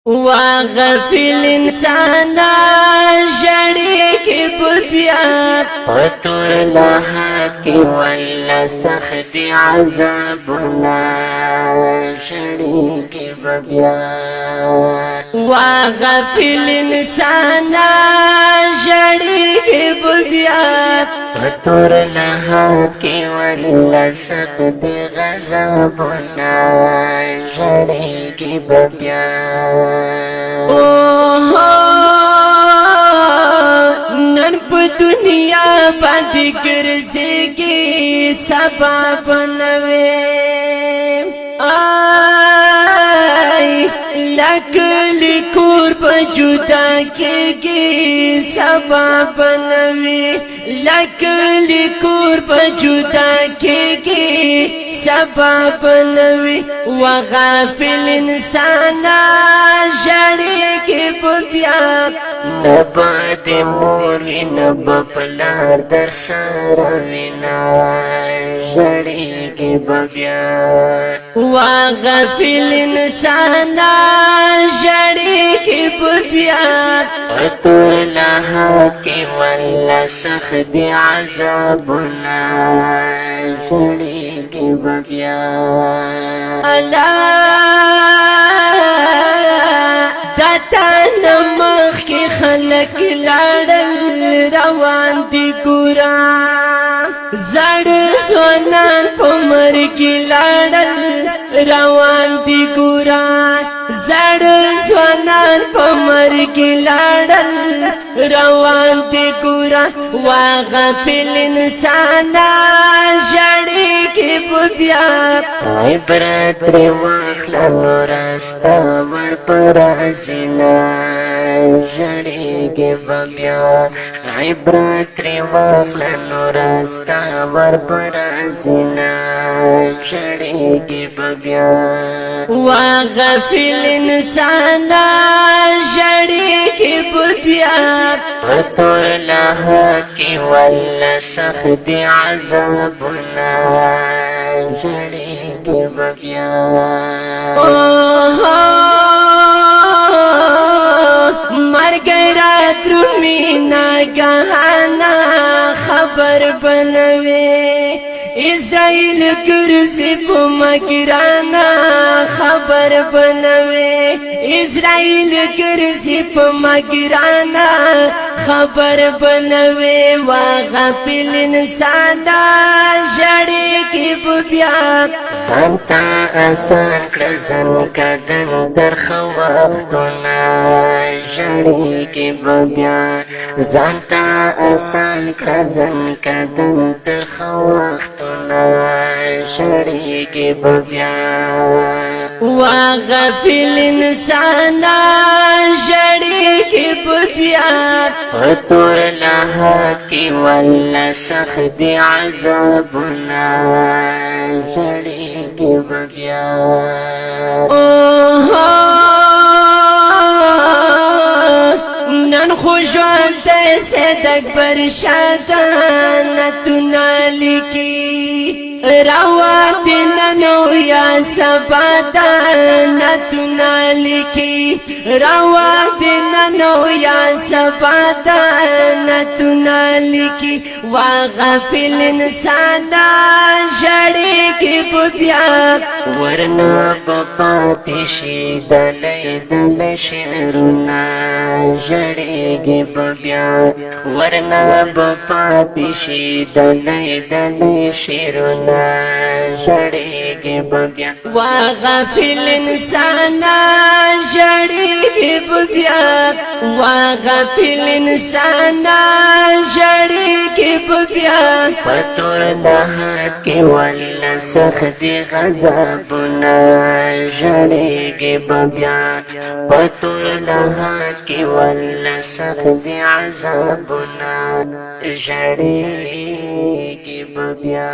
غافل انسانا جڑی کی ببیات وطور لحد کی ولا سخت عذابنا جڑی کی ببیات غافل انسانا جڑی کی ببیات وطور لحد کی ولا سخت عذابنا جڑی کی ببیات نن په دنیا باندې ګرځېږي سبا بنوي لکه کور په جدا کېږي سبا بنوي لکه کور په جدا کېږي سبا بنوي غافل انسانا جړېږي په بیا نبا دی مور وی نبا پلار در سارا وینا جڑیگی ببیان غافل انسانا جڑیگی ببیان وطور لحد کی ولا سخت عذابنا جڑیگی ببیان نمخ کی خلق لاړل روان دی ګورا زړ زونان په مرګ لاړل روان دی ګورا زړ زونان په مرګ لاړل روان دی ګورا غافل انسانا جړېږي په بیا عبرت پرې واخله نو راسته ور پر ازینا جړېږي بیا عبرت پرې واخله نو راسته ور پر ازینا جړېږي بیا غافل انسانا جړېږي بیا وطور لحد کی ولا سخت عذابنا جڑیگی ببیا مرگ رات رومی ناگہانا خبر بنوے اسرائیل گرزی پو مگرانا خبر بنوے اسرائیل گرزی پو مگرانا خبر بنوے غافل انسانا جڑېږي بیا سانتا آسان کړزن کدن در خوختنا جړېږي بیا ځانتا آسان کړزن کدن در خوختنا جړېږي بیا غافل انسانا جړېږي بیا وطور لحد کی ولا سخت عذابنا جڑېږي بیا نن خو ژوند دی سید اکبر شادانتونه لیکي روان دي ننو یا سبا دانتونه لیکي روان دي ننو یا سبا دانتونه لیکي غافل انسانا جړېږي بیا ورنا پاتې شي دلې دلې شعرونه جړېږي بیا ورنا پاتې شي دلې دلې شعرونه جړېږي بیا غافل انسانا جړېږي بیا غافل انسانا جړېږي بیا وطور لحد کی ولا سخت غضبنا جړېږي بیا وطور لحد کی ولا سخت عذابنا جړېږي بیا